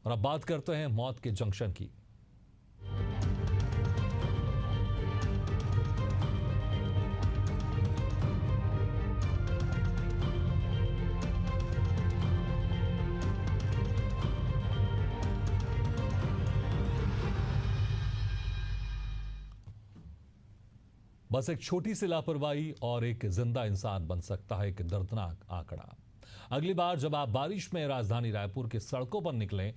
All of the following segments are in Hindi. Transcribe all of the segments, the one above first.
और अब बात करते हैं मौत के जंक्शन की। बस एक छोटी सी लापरवाही और एक जिंदा इंसान बन सकता है एक दर्दनाक आंकड़ा। अगली बार जब आप बारिश में राजधानी रायपुर की सड़कों पर निकलें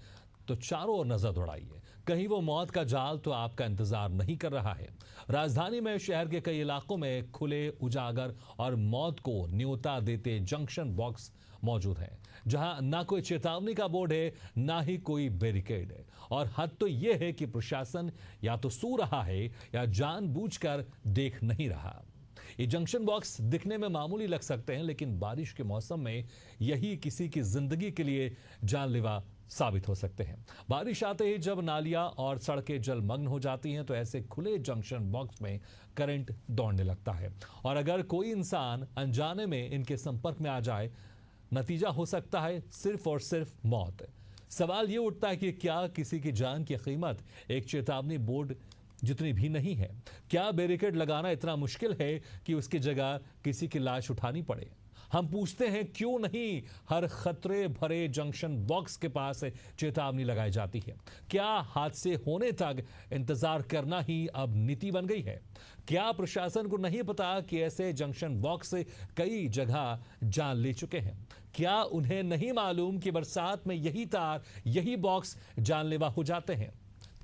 तो चारों ओर नजर दौड़ाइए, कहीं वो मौत का जाल तो आपका इंतजार नहीं कर रहा है। राजधानी में शहर के कई इलाकों में खुले, उजागर और मौत को न्योता देते जंक्शन बॉक्स मौजूद है, जहां ना कोई चेतावनी का बोर्ड है, ना ही कोई बैरिकेड है। और हद तो यह है कि प्रशासन या तो सो रहा है या जानबूझकर देख नहीं रहा। ये जंक्शन बॉक्स दिखने में मामूली लग सकते हैं, लेकिन बारिश के मौसम में यही किसी की जिंदगी के लिए जानलेवा साबित हो सकते हैं। बारिश आते ही जब नालियां और सड़कें जलमग्न हो जाती हैं तो ऐसे खुले जंक्शन बॉक्स में करंट दौड़ने लगता है, और अगर कोई इंसान अनजाने में इनके संपर्क में आ जाए, नतीजा हो सकता है सिर्फ और सिर्फ मौत। सवाल यह उठता है कि क्या किसी की जान की कीमत एक चेतावनी बोर्ड जितनी भी नहीं है? क्या बैरिकेड लगाना इतना मुश्किल है कि उसकी जगह किसी की लाश उठानी पड़े? हम पूछते हैं क्यों नहीं हर खतरे भरे जंक्शन बॉक्स के पास चेतावनी लगाई जाती है? क्या हादसे होने तक इंतजार करना ही अब नीति बन गई है? क्या प्रशासन को नहीं पता कि ऐसे जंक्शन बॉक्स कई जगह जान ले चुके हैं? क्या उन्हें नहीं मालूम कि बरसात में यही तार, यही बॉक्स जानलेवा हो जाते हैं?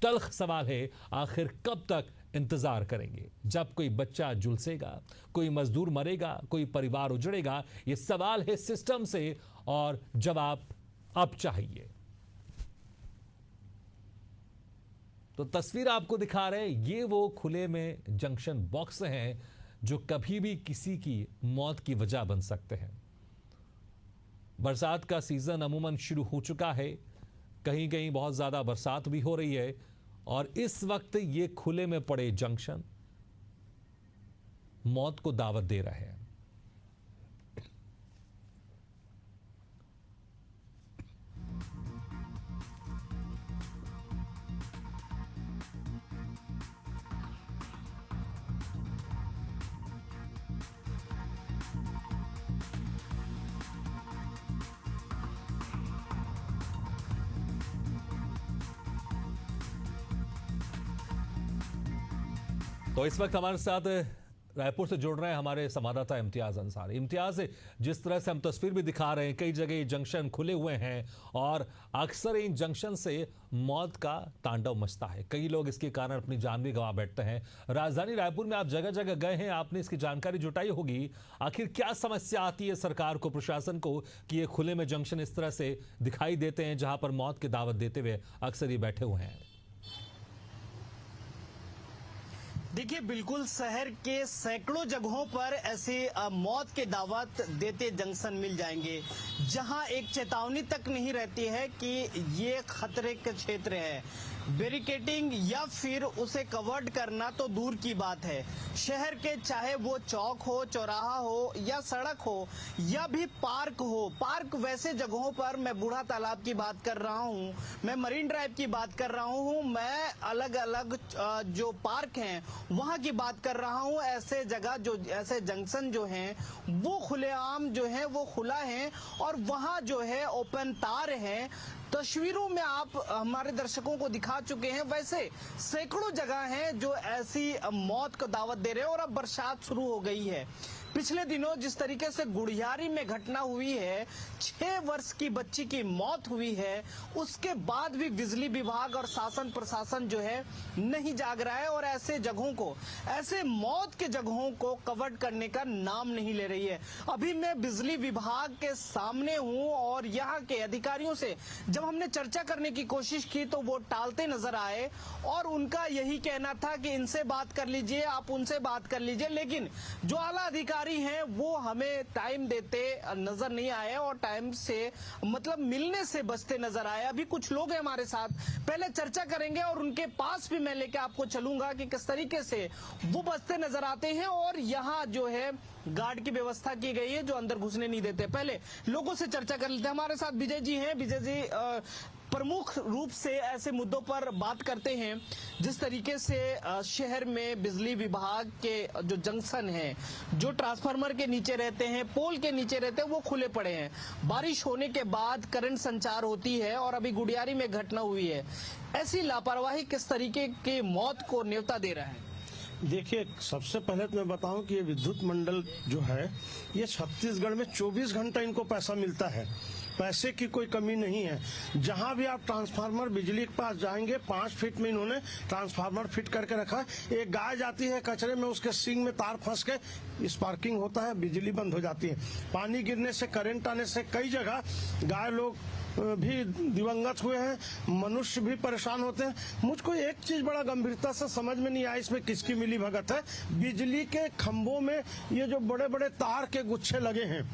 तल्ख सवाल है, आखिर कब तक इंतजार करेंगे? जब कोई बच्चा झुलसेगा, कोई मजदूर मरेगा, कोई परिवार उजड़ेगा? ये सवाल है सिस्टम से, और जवाब अब चाहिए। तो तस्वीर आपको दिखा रहे हैं, ये वो खुले में जंक्शन बॉक्स हैं जो कभी भी किसी की मौत की वजह बन सकते हैं। बरसात का सीजन अमूमन शुरू हो चुका है, कहीं कहीं बहुत ज्यादा बरसात भी हो रही है, और इस वक्त ये खुले में पड़े जंक्शन मौत को दावत दे रहे हैं। तो इस वक्त हमारे साथ रायपुर से जुड़ रहे हैं हमारे संवाददाता इम्तियाज अंसारी। इम्तियाज, जिस तरह से हम तस्वीर भी दिखा रहे हैं, कई जगह जंक्शन खुले हुए हैं और अक्सर इन जंक्शन से मौत का तांडव मचता है। कई लोग इसके कारण अपनी जान भी गंवा बैठते हैं। राजधानी रायपुर में आप जगह जगह गए हैं, आपने इसकी जानकारी जुटाई होगी। आखिर क्या समस्या आती है सरकार को, प्रशासन को, कि ये खुले में जंक्शन इस तरह से दिखाई देते हैं जहां पर मौत की दावत देते हुए अक्सर ये बैठे हुए हैं? देखिए, बिल्कुल शहर के सैकड़ों जगहों पर ऐसे मौत के दावत देते जंक्शन मिल जाएंगे जहां एक चेतावनी तक नहीं रहती है कि ये खतरे के क्षेत्र है। बैरिकेडिंग या फिर उसे कवर्ड करना तो दूर की बात है। शहर के चाहे वो चौक हो, चौराहा हो या सड़क हो या भी पार्क हो, पार्क वैसे जगहों पर, मैं बूढ़ा तालाब की बात कर रहा हूँ, मैं मरीन ड्राइव की बात कर रहा हूँ, मैं अलग अलग जो पार्क हैं वहां की बात कर रहा हूँ। ऐसे जगह जो, ऐसे जंक्शन जो हैं वो खुलेआम जो है वो खुला है, और वहां जो है ओपन तार है। तस्वीरों में आप हमारे दर्शकों को दिखा चुके हैं, वैसे सैकड़ों जगह हैं जो ऐसी मौत को दावत दे रहे हैं। और अब बरसात शुरू हो गई है। पिछले दिनों जिस तरीके से गुड़ियारी में घटना हुई है, 6 वर्ष की बच्ची की मौत हुई है, उसके बाद भी बिजली विभाग और शासन प्रशासन जो है नहीं जाग रहा है, और ऐसे जगहों को, ऐसे मौत के जगहों को कवर करने का नाम नहीं ले रही है। अभी मैं बिजली विभाग के सामने हूं, और यहाँ के अधिकारियों से जब हमने चर्चा करने की कोशिश की तो वो टालते नजर आए, और उनका यही कहना था कि इनसे बात कर लीजिए, आप उनसे बात कर लीजिए। लेकिन जो आला अधिकारी हैं वो हमें टाइम देते नजर नहीं आए, और टाइम से मतलब मिलने से बचते नजर आए। अभी कुछ लोग हैं हमारे साथ, पहले चर्चा करेंगे और उनके पास भी मैं लेके आपको चलूंगा कि किस तरीके से वो बचते नजर आते हैं। और यहाँ जो है गार्ड की व्यवस्था की गई है जो अंदर घुसने नहीं देते। पहले लोगों से चर्चा कर लेते हैं। हमारे साथ विजय जी हैं। विजय जी, प्रमुख रूप से ऐसे मुद्दों पर बात करते हैं। जिस तरीके से शहर में बिजली विभाग के जो जंक्शन हैं, जो ट्रांसफार्मर के नीचे रहते हैं, पोल के नीचे रहते हैं, वो खुले पड़े हैं। बारिश होने के बाद करंट संचार होती है और अभी गुडियारी में घटना हुई है। ऐसी लापरवाही किस तरीके की मौत को न्योता दे रहा है? देखिए, सबसे पहले तो मैं बताऊं कि ये विद्युत मंडल जो है, ये छत्तीसगढ़ में 24 घंटा इनको पैसा मिलता है। पैसे की कोई कमी नहीं है। जहां भी आप ट्रांसफार्मर बिजली के पास जाएंगे, 5 फीट में इन्होंने ट्रांसफार्मर फिट करके रखा है। एक गाय जाती है कचरे में, उसके सींग में तार फंस के स्पार्किंग होता है, बिजली बंद हो जाती है। पानी गिरने से, करंट आने से कई जगह गाय लोग भी दिवंगत हुए हैं, मनुष्य भी परेशान होते हैं। मुझको एक चीज बड़ा गंभीरता से समझ में नहीं आया, इसमें किसकी मिली भगत है। बिजली के खंभों में ये जो बड़े बड़े तार के गुच्छे लगे हैं,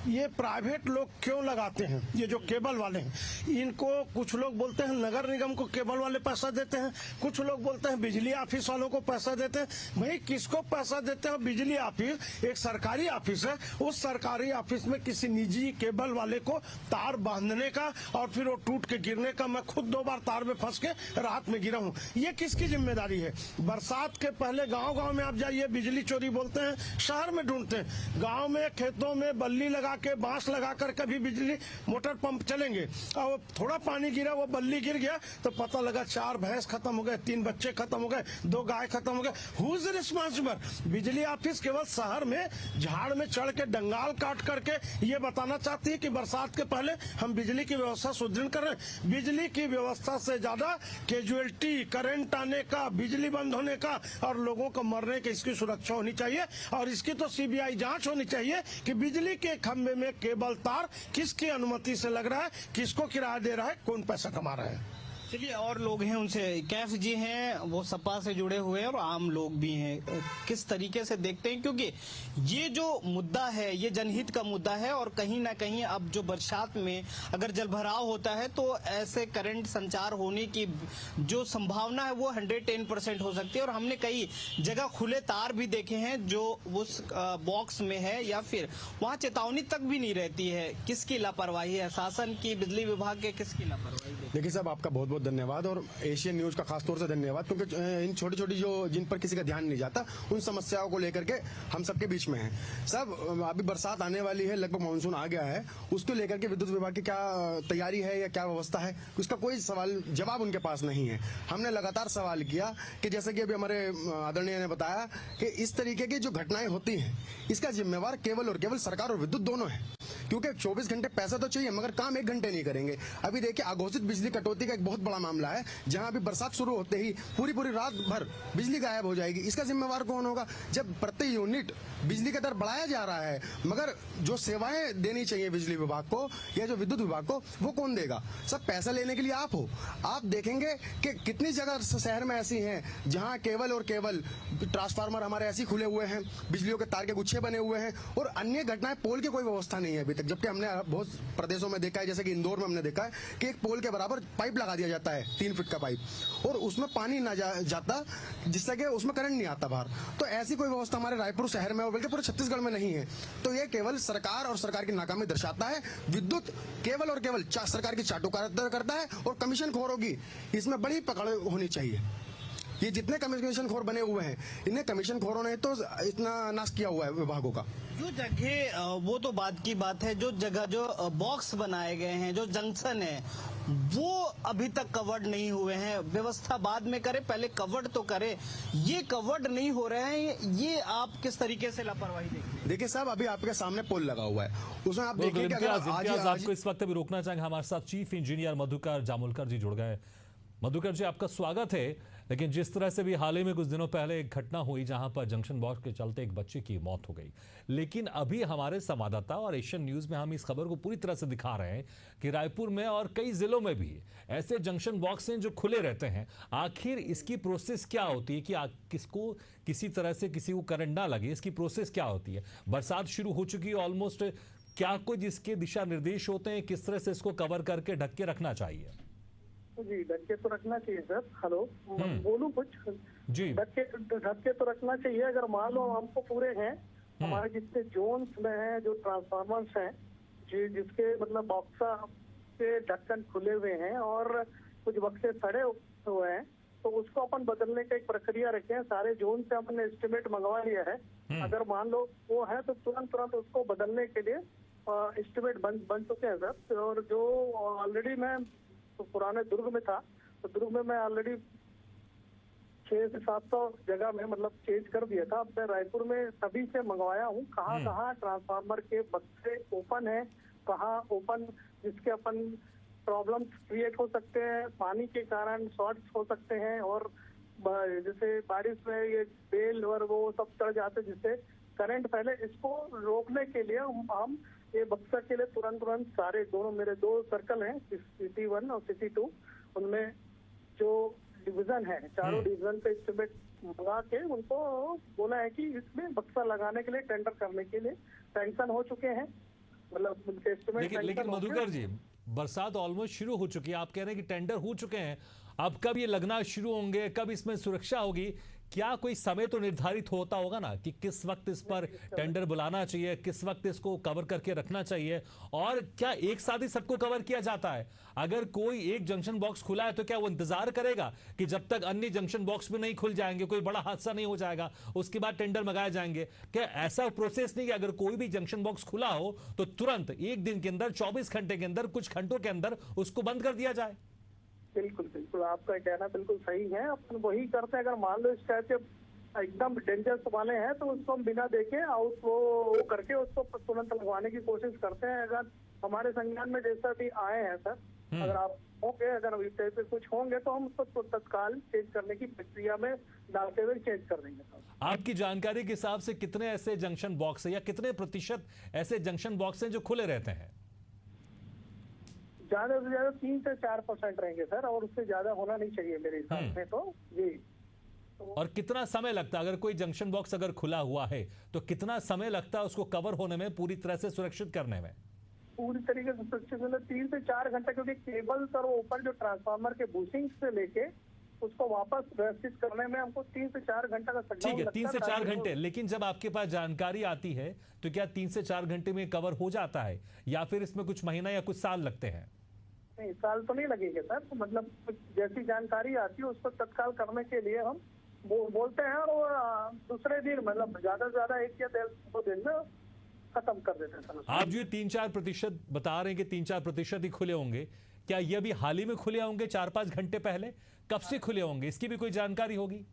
ये प्राइवेट लोग क्यों लगाते हैं? ये जो केबल वाले हैं, इनको कुछ लोग बोलते हैं नगर निगम को केबल वाले पैसा देते हैं, कुछ लोग बोलते हैं बिजली ऑफिस वालों को पैसा देते हैं। भाई, किसको पैसा देते हैं? बिजली ऑफिस एक सरकारी ऑफिस है। उस सरकारी ऑफिस में किसी निजी केबल वाले को तार बांधने का और फिर वो टूट के गिरने का, मैं खुद 2 बार तार में फंस के रात में गिरा हूँ। ये किसकी जिम्मेदारी है? बरसात के पहले गाँव में आप जाइए, बिजली चोरी बोलते हैं, शहर में ढूंढते हैं। गाँव में खेतों में बल्ली लगा के, बांस लगा कर कभी बिजली मोटर पंप चलेंगे, और थोड़ा पानी गिरा, वो बल्ली गिर गया तो पता लगा 4 भैंस खत्म हो गए, 3 बच्चे खत्म हो गए, 2 गाय खत्म हो गए। Who is responsible? बिजली ऑफिस केवल शहर में झाड़ में चढ़ के डंगाल काट करके ये बताना चाहती है कि बरसात के पहले हम बिजली की व्यवस्था सुदृढ़ कर रहे हैं। बिजली की व्यवस्था से ज्यादा कैजुअलिटी, करंट आने का, बिजली बंद होने का और लोगों को मरने की, इसकी सुरक्षा होनी चाहिए। और इसकी तो सीबीआई जांच होनी चाहिए कि बिजली के खंभे में केबल तार किसकी अनुमति से लग रहा है, किसको किराया दे रहा है, कौन पैसा कमा रहा है। चलिए, और लोग हैं उनसे। कैफ जी हैं, वो सपा से जुड़े हुए हैं और आम लोग भी हैं। किस तरीके से देखते हैं? क्योंकि ये जो मुद्दा है, ये जनहित का मुद्दा है और कहीं ना कहीं अब जो बरसात में अगर जलभराव होता है तो ऐसे करंट संचार होने की जो संभावना है वो 110% हो सकती है। और हमने कई जगह खुले तार भी देखे हैं जो उस बॉक्स में है, या फिर वहाँ चेतावनी तक भी नहीं रहती है। किसकी लापरवाही है? शासन की, बिजली विभाग के, किसकी लापरवाही? देखिए साहब, आपका बहुत बहुत धन्यवाद और एशियन न्यूज का खासतौर से धन्यवाद, क्योंकि इन छोटी छोटी जो जिन पर किसी का ध्यान नहीं जाता, उन समस्याओं को लेकर के हम सबके बीच में हैं। सब अभी बरसात आने वाली है, लगभग मानसून आ गया है, उसको लेकर के विद्युत विभाग की क्या तैयारी है या क्या व्यवस्था है, उसका कोई सवाल जवाब उनके पास नहीं है। हमने लगातार सवाल किया कि जैसे कि अभी हमारे आदरणीय ने बताया कि इस तरीके की जो घटनाएं होती हैं, इसका जिम्मेवार केवल और केवल सरकार और विद्युत दोनों है। क्योंकि 24 घंटे पैसा तो चाहिए, मगर काम 1 घंटे नहीं करेंगे। अभी देखिए, अघोषित बिजली कटौती का एक बहुत बड़ा मामला है, जहां अभी बरसात शुरू होते ही पूरी रात भर बिजली गायब हो जाएगी। इसका जिम्मेवार कौन होगा? जब प्रति यूनिट बिजली का दर बढ़ाया जा रहा है, मगर जो सेवाएं देनी चाहिए बिजली विभाग को या जो विद्युत विभाग को, वो कौन देगा? सब पैसा लेने के लिए आप हो। आप देखेंगे कि कितनी जगह शहर में ऐसी हैं जहां केवल और केवल ट्रांसफार्मर हमारे ऐसे खुले हुए हैं, बिजलियों के तार के गुच्छे बने हुए हैं और अन्य घटनाएं, पोल की कोई व्यवस्था नहीं है अभी तक। जबकि हमने बहुत प्रदेशों में देखा है, जैसे कि इंदौर में हमने देखा है कि एक पोल के बराबर पाइप लगा दिया जाता है, 3 फीट का पाइप, और उसमें पानी ना जाता, जिससे कि उसमें करंट नहीं आता बाहर। तो ऐसी कोई व्यवस्था हमारे रायपुर शहर में और बल्कि पूरे छत्तीसगढ़ में नहीं है। तो ये केवल सरकार और सरकार की नाकामी दर्शाता है। विद्युत केवल और केवल सरकार की चाटुकारिता करता है और कमीशन खोरों की इसमें बड़ी पकड़ होनी चाहिए। ये जितने कमीशन खोर बने हुए हैं, इन्हें कमीशन खोरों ने तो इतना नाश किया हुआ है विभागों का। जो जगह, वो तो बात की बात है, जो जगह जो बॉक्स बनाए गए हैं, जो जंक्शन है, वो अभी तक कवर्ड नहीं हुए हैं। व्यवस्था बाद में करे, पहले कवर्ड तो करे। ये कवर्ड नहीं हो रहे हैं, ये आप किस तरीके से लापरवाही देखते हैं? देखिए साहब, अभी आपके सामने पोल लगा हुआ है, उसमें आप देखिए कि इम्तियाज आपको इस वक्त भी रोकना चाहेंगे। हमारे साथ चीफ इंजीनियर मधुकर जामुलकर जी जुड़ गए। मधुकर जी, आपका स्वागत है। लेकिन जिस तरह से भी हाल ही में कुछ दिनों पहले एक घटना हुई जहां पर जंक्शन बॉक्स के चलते एक बच्चे की मौत हो गई, लेकिन अभी हमारे संवाददाता और एशियन न्यूज में हम इस खबर को पूरी तरह से दिखा रहे हैं कि रायपुर में और कई जिलों में भी ऐसे जंक्शन बॉक्स हैं जो खुले रहते हैं। आखिर इसकी प्रोसेस क्या होती है कि किसको किसी तरह से किसी को करंट ना लगे, इसकी प्रोसेस क्या होती है? बरसात शुरू हो चुकी है ऑलमोस्ट, क्या कुछ इसके दिशा निर्देश होते हैं? किस तरह से इसको कवर करके ढक के रखना चाहिए? जी, ढक के तो रखना चाहिए सर। हेलो, बोलूं कुछ? जी, ढक के तो रखना चाहिए। अगर मान लो हमको पूरे हैं, हमारे जितने जोन्स में हैं, जो ट्रांसफार्मर्स हैं, जिसके मतलब बॉक्सा के ढक्कन खुले हुए हैं और कुछ बक्से सड़े हुए हैं, तो उसको अपन बदलने का एक प्रक्रिया रखे हैं। सारे जोन से हमने एस्टिमेट मंगवा लिया है। अगर मान लो वो है तो तुरंत उसको बदलने के लिए एस्टिमेट बन चुके हैं सर। और जो ऑलरेडी मैं तो पुराने दुर्ग में था, तो दुर्ग में मैं ऑलरेडी 600 से 700 जगह में मतलब चेंज कर दिया था। अब मैं रायपुर में सभी से मंगवाया हूँ कहाँ ट्रांसफार्मर के बक्से ओपन है, कहाँ ओपन जिसके अपन प्रॉब्लम्स क्रिएट हो सकते हैं, पानी के कारण शॉर्ट्स हो सकते हैं, और जैसे बारिश में ये बेल और वो सब चढ़ जाते हैं जिससे करंट। पहले इसको रोकने के लिए हम ये बक्सा के लिए तुरंत सारे दोनों मेरे 2 सर्कल हैं, सिटी 1 और सिटी 2, उनमें जो डिवीजन है चारों डिवीजन पे एस्टिमेट मंगा के उनको बोला है कि इसमें बक्सा लगाने के लिए टेंडर करने के लिए सैंक्शन हो चुके हैं, मतलब उनके एस्टिमेट। लेकिन मधुकर जी, बरसात ऑलमोस्ट शुरू हो चुकी है, आप कह रहे हैं कि टेंडर हो चुके हैं, अब कब ये लगना शुरू होंगे, कब इसमें सुरक्षा होगी? क्या कोई समय तो निर्धारित होता होगा ना कि किस वक्त इस पर टेंडर बुलाना चाहिए, किस वक्त इसको कवर करके रखना चाहिए, और क्या एक साथ ही सबको कवर किया जाता है? अगर कोई एक जंक्शन बॉक्स खुला है तो क्या वो इंतजार करेगा कि जब तक अन्य जंक्शन बॉक्स भी नहीं खुल जाएंगे, कोई बड़ा हादसा नहीं हो जाएगा, उसके बाद टेंडर मंगाए जाएंगे? क्या ऐसा प्रोसेस नहीं कि अगर कोई भी जंक्शन बॉक्स खुला हो तो तुरंत एक दिन के अंदर, 24 घंटे के अंदर, कुछ घंटों के अंदर उसको बंद कर दिया जाए? बिल्कुल आपका कहना बिल्कुल सही है। अपन वही करते हैं। अगर मान लो इस टाइप के एकदम डेंजरस वाले हैं तो उसको हम बिना देखे आउट वो करके उसको तुरंत लगवाने की कोशिश करते हैं। अगर हमारे संज्ञान में जैसा भी आए हैं सर, अगर आप होंगे, अगर इस टाइप के कुछ होंगे तो हम उसको तत्काल चेंज करने की प्रक्रिया में डालते हुए चेंज कर देंगे सर। आपकी जानकारी के हिसाब से कितने ऐसे जंक्शन बॉक्स है या कितने प्रतिशत ऐसे जंक्शन बॉक्स हैं जो खुले रहते हैं? ज्यादा से ज्यादा 3 से 4% रहेंगे सर, और उससे ज्यादा होना नहीं चाहिए मेरे हिसाब से तो जी। और कितना समय लगता है अगर कोई जंक्शन बॉक्स अगर खुला हुआ है तो कितना समय लगता है उसको कवर होने में, पूरी तरह से सुरक्षित करने में? पूरी तरीके से सुरक्षित मतलब 3 से 4 घंटे, क्योंकि केबल सर ऊपर जो ट्रांसफार्मर के बुशिंग से लेके उसको वापस व्यवस्थित करने में हमको 3 से 4 घंटे का शटडाउन ठीक है, 3 से लगता 4 घंटे। लेकिन जब आपके पास जानकारी आती है तो क्या 3 से 4 घंटे में कवर हो जाता है या फिर इसमें कुछ महीना या कुछ साल लगते हैं? नहीं, साल तो नहीं लगेंगे सर। तो मतलब जैसी जानकारी आती है उसको तत्काल करने के लिए हम बोलते हैं और दूसरे दिन मतलब ज्यादा से ज्यादा 1 या 2 दिन में खत्म कर देते हैं सर। आप जो 3-4% बता रहे हैं कि 3-4% ही खुले होंगे, क्या ये भी हाल ही में खुले होंगे 4-5 घंटे पहले? कब से खुले होंगे, इसकी भी कोई जानकारी होगी?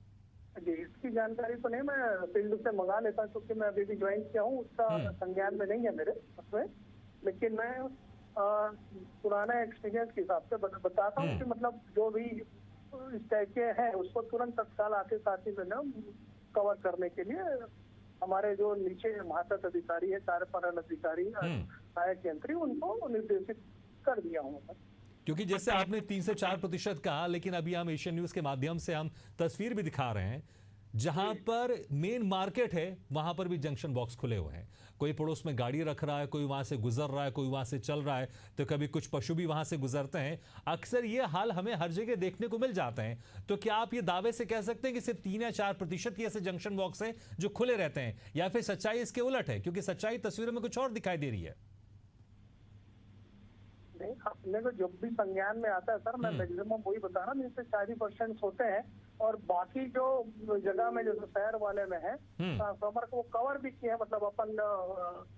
जी, इसकी जानकारी तो नहीं, मैं फील्ड से मंगा लेता हूँ क्योंकि मैं अभी भी ज्वाइन किया हूँ, उसका संज्ञान में नहीं है मेरे उसमें। लेकिन मैं पुराना एक्सपीरियंस के हिसाब से बताता हूँ कि मतलब जो भी इस टाइप के हैं उसको तुरंत तत्काल आते साथी में ना कवर करने के लिए हमारे जो नीचे महातट अधिकारी है, कार्यपालन अधिकारी, सहायक यंत्री, उनको निर्देशित कर दिया हूँ। क्योंकि जैसे आपने 3 से 4% कहा, लेकिन अभी हम एशियन न्यूज के माध्यम से हम तस्वीर भी दिखा रहे हैं जहां पर मेन मार्केट है वहां पर भी जंक्शन बॉक्स खुले हुए हैं। कोई पड़ोस में गाड़ी रख रहा है, कोई वहां से गुजर रहा है, कोई वहां से चल रहा है, तो कभी कुछ पशु भी वहां से गुजरते हैं। अक्सर ये हाल हमें हर जगह देखने को मिल जाते हैं। तो क्या आप ये दावे से कह सकते हैं कि सिर्फ 3 या 4% ही ऐसे जंक्शन बॉक्स हैं जो खुले रहते हैं, या फिर सच्चाई इसके उलट है? क्योंकि सच्चाई तस्वीरों में कुछ और दिखाई दे रही है। नहीं, अपने को जब भी संज्ञान में आता है सर, मैं मैक्सिमम वही बता रहा हूँ, जिससे 40% होते हैं और बाकी जो जगह में जैसे शहर वाले में है ट्रांसफार्मर को कवर भी किए हैं, मतलब अपन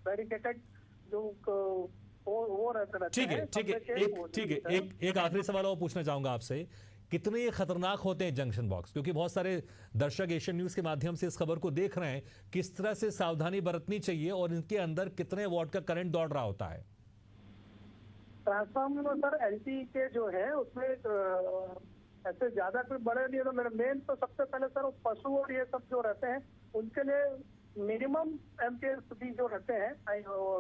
बैरिकेटेड जो वो रहते हैं। ठीक है, एक आखिरी सवाल और पूछना चाहूंगा आपसे, कितने ये खतरनाक होते हैं जंक्शन बॉक्स? क्योंकि बहुत सारे दर्शक एशियन न्यूज के माध्यम से इस खबर को देख रहे हैं, किस तरह से सावधानी बरतनी चाहिए और इनके अंदर कितने वॉट का करंट दौड़ रहा होता है? ट्रांसफार्मर में सर एलटी के जो है उसमें ऐसे ज्यादा कोई बड़े नहीं है। तो मेरा मेन तो सबसे पहले सर पशु और ये सब जो रहते हैं उनके लिए मिनिमम एम्पियर भी जो रहते हैं,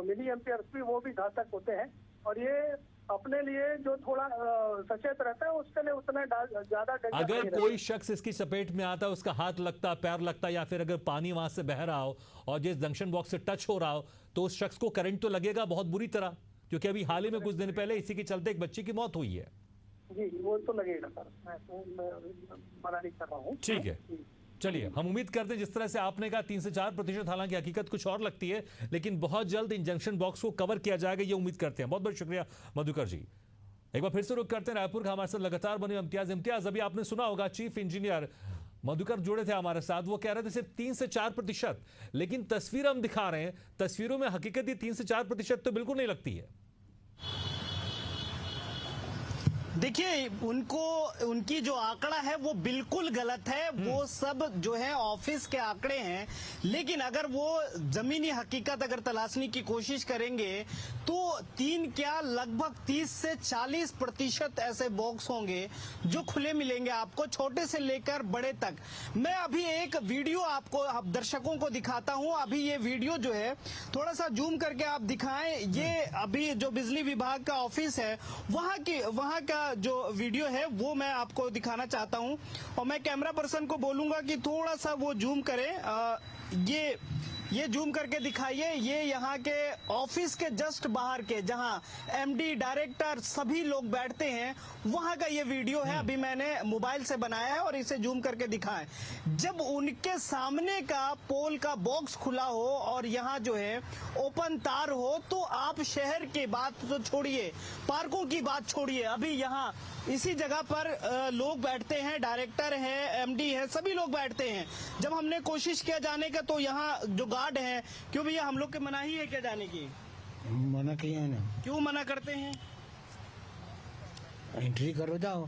मिली एम्पियर भी, वो भी घातक होते हैं। और ये अपने लिए जो थोड़ा सचेत रहता है उसके लिए उतना ज्यादा अगर कोई शख्स इसकी चपेट में आता है, उसका हाथ लगता, पैर लगता, या फिर अगर पानी वहां से बह रहा हो और जिस जंक्शन बॉक्स से टच हो रहा हो, तो उस शख्स को करंट तो लगेगा बहुत बुरी तरह। क्योंकि अभी हाल ही में कुछ दिन पहले इसी के चलते एक बच्ची की मौत हुई है। जी, वो तो लगेगा सर, मैं मना नहीं कर रहा हूँ। ठीक है, चलिए, हम उम्मीद करते हैं जिस तरह से आपने कहा 3 से 4%, हालांकि हकीकत कुछ और लगती है, लेकिन बहुत जल्द इन जंक्शन बॉक्स को कवर किया जाएगा, ये उम्मीद करते हैं। बहुत बहुत शुक्रिया मधुकर जी। एक बार फिर से रुक करते हैं रायपुर का, हमारे साथ लगातार बने इम्तियाज। अभी आपने सुना होगा चीफ इंजीनियर मधुकर जुड़े थे हमारे साथ, वो कह रहे थे सिर्फ 3 से 4%, लेकिन तस्वीर हम दिखा रहे हैं, तस्वीरों में हकीकत 3 से 4% तो बिल्कुल नहीं लगती है। देखिए, उनकी जो आंकड़ा है वो बिल्कुल गलत है। वो सब जो है ऑफिस के आंकड़े हैं, लेकिन अगर वो जमीनी हकीकत अगर तलाशने की कोशिश करेंगे तो 3 क्या लगभग 30 से 40% ऐसे बॉक्स होंगे जो खुले मिलेंगे आपको, छोटे से लेकर बड़े तक। मैं अभी एक वीडियो आपको दर्शकों को दिखाता हूं। अभी ये वीडियो जो है थोड़ा सा जूम करके आप दिखाएं। ये अभी जो बिजली विभाग का ऑफिस है वहां का जो वीडियो है वो मैं आपको दिखाना चाहता हूं, और मैं कैमरा पर्सन को बोलूंगा कि थोड़ा सा वो जूम करें। ये जूम करके दिखाइए। ये यहाँ के ऑफिस के जस्ट बाहर के, जहाँ एमडी, डायरेक्टर सभी लोग बैठते हैं, वहां का ये वीडियो है। अभी मैंने मोबाइल से बनाया है और इसे जूम करके दिखाएं। जब उनके सामने का पोल का बॉक्स खुला हो और यहाँ जो है ओपन तार हो, तो आप शहर की बात तो छोड़िए, पार्कों की बात छोड़िए, अभी यहाँ इसी जगह पर लोग बैठते हैं, डायरेक्टर है, एमडी है, सभी लोग बैठते हैं। जब हमने कोशिश किया जाने का तो यहाँ जो गार्ड है, क्यों भैया हम लोग के मनाही है क्या जाने की? मना किया है ना। क्यों मना करते हैं? एंट्री करो जाओ।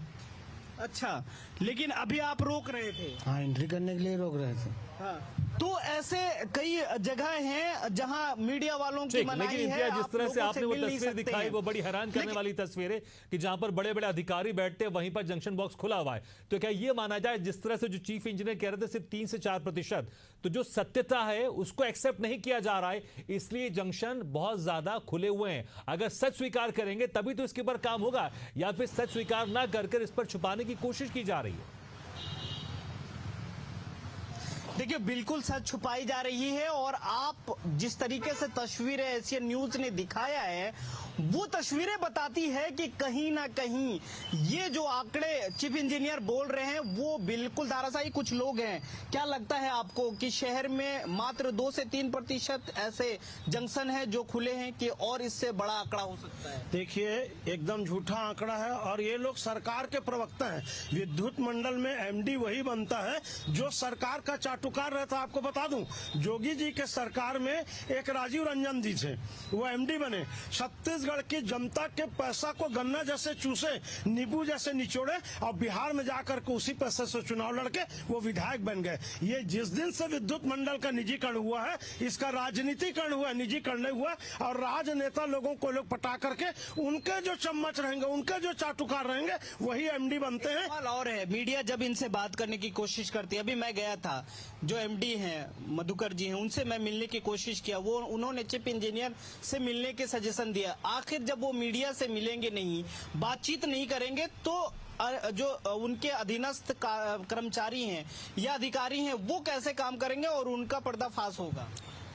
अच्छा, लेकिन अभी आप रोक रहे थे। हाँ, एंट्री करने के लिए रोक रहे थे। हाँ, तो ऐसे कई जगह हैं जहां मीडिया वालों की मनाही लेकिन है। जिस तरह से आपने वो मिल नहीं तस्वीर सकते दिखाई हैं। वो बड़ी हैरान करने वाली तस्वीर है कि जहां पर बड़े बड़े अधिकारी बैठते हैं वहीं पर जंक्शन बॉक्स खुला हुआ है। तो क्या ये माना जाए, जिस तरह से जो चीफ इंजीनियर कह रहे थे सिर्फ 3 से 4%, तो जो सत्यता है उसको एक्सेप्ट नहीं किया जा रहा है, इसलिए जंक्शन बहुत ज्यादा खुले हुए हैं। अगर सच स्वीकार करेंगे तभी तो इसके ऊपर काम होगा, या फिर सच स्वीकार ना कर इस पर छुपाने की कोशिश की जा रही है। देखिए, बिल्कुल सच छुपाई जा रही है, और आप जिस तरीके से तस्वीरें एशियन न्यूज ने दिखाया है वो तस्वीरें बताती है कि कहीं ना कहीं ये जो आंकड़े चीफ इंजीनियर बोल रहे हैं वो बिल्कुल धाराशाही। कुछ लोग हैं, क्या लगता है आपको कि शहर में मात्र 2 से 3% ऐसे जंक्शन है जो खुले हैं, कि और इससे बड़ा आंकड़ा हो सकता है? देखिए, एकदम झूठा आंकड़ा है, और ये लोग सरकार के प्रवक्ता हैं। विद्युत मंडल में एमडी वही बनता है जो सरकार का चाटुकार रहता। आपको बता दूं, जोगी जी के सरकार में एक राजीव रंजन जी थे, वो एमडी बने। छत्तीसगढ़ की जनता के पैसा को गन्ना जैसे चूसे, नींबू जैसे निचोड़े, और बिहार में जाकर के उसी पैसे से चुनाव लड़के वो विधायक बन गए। ये जिस दिन से विद्युत मंडल का निजीकरण हुआ है, इसका राजनीतिकरण हुआ, निजीकरण नहीं हुआ। और राजनेता लोगों को लोग पटा करके उनके जो चम्मच रहेंगे, उनके जो चाटुकार रहेंगे, वही एमडी बनते हैं। सवाल और है, मीडिया जब इनसे बात करने की कोशिश करती है, अभी मैं गया था, जो एमडी हैं मधुकर जी हैं, उनसे मैं मिलने की कोशिश किया, वो उन्होंने चीफ इंजीनियर से मिलने के सजेशन दिया। आखिर जब वो मीडिया से मिलेंगे नहीं, बातचीत नहीं करेंगे, तो जो उनके अधीनस्थ कर्मचारी हैं या अधिकारी हैं वो कैसे काम करेंगे और उनका पर्दाफाश होगा?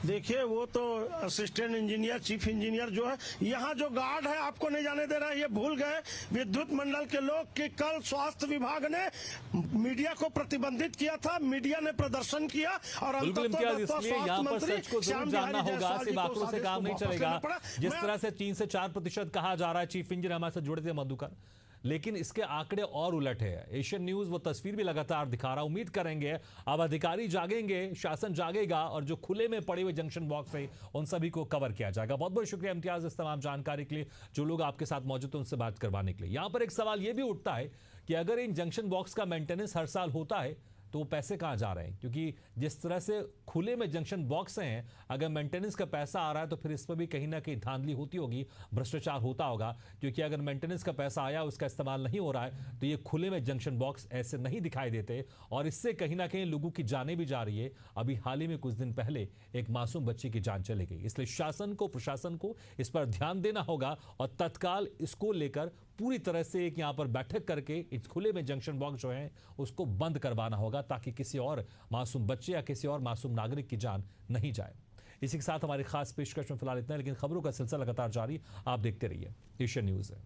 देखिए, वो तो असिस्टेंट इंजीनियर, चीफ इंजीनियर जो है, यहाँ जो गार्ड है आपको नहीं जाने दे रहा है। ये भूल गए विद्युत मंडल के लोग कि कल स्वास्थ्य विभाग ने मीडिया को प्रतिबंधित किया था, मीडिया ने प्रदर्शन किया, और इसलिए यहाँ पर सच को जरूर जानना होगा, सिर्फ आंकड़ों से काम नहीं चलेगा। जिस तरह से 3 से 4% कहा जा रहा है, चीफ इंजीनियर हमारे साथ जुड़े थे मधुकर, लेकिन इसके आंकड़े और उलट है। एशियन न्यूज वो तस्वीर भी लगातार दिखा रहा। उम्मीद करेंगे अब अधिकारी जागेंगे, शासन जागेगा, और जो खुले में पड़े हुए जंक्शन बॉक्स है उन सभी को कवर किया जाएगा। बहुत बहुत शुक्रिया इम्तियाज इस तमाम जानकारी के लिए, जो लोग आपके साथ मौजूद थे उनसे बात करवाने के लिए। यहां पर एक सवाल यह भी उठता है कि अगर इन जंक्शन बॉक्स का मेंटेनेंस हर साल होता है तो वो पैसे कहां जा रहे हैं? क्योंकि जिस तरह से खुले में जंक्शन बॉक्स हैं, अगर मेंटेनेंस का पैसा आ रहा है तो फिर इस पर भी कहीं ना कहीं धांधली होती होगी, भ्रष्टाचार होता होगा। क्योंकि अगर मेंटेनेंस का पैसा आया, उसका इस्तेमाल नहीं हो रहा है, तो ये खुले में जंक्शन बॉक्स ऐसे नहीं दिखाई देते, और इससे कहीं ना कहीं लोगों की जानें भी जा रही है। अभी हाल ही में कुछ दिन पहले एक मासूम बच्ची की जान चली गई। इसलिए शासन को, प्रशासन को इस पर ध्यान देना होगा, और तत्काल इसको लेकर पूरी तरह से एक यहां पर बैठक करके इस खुले में जंक्शन बॉक्स जो है उसको बंद करवाना होगा, ताकि किसी और मासूम बच्चे या किसी और मासूम नागरिक की जान नहीं जाए। इसी के साथ हमारी खास पेशकश में फिलहाल इतना, लेकिन खबरों का सिलसिला लगातार जारी। आप देखते रहिए एशियन न्यूज़ है।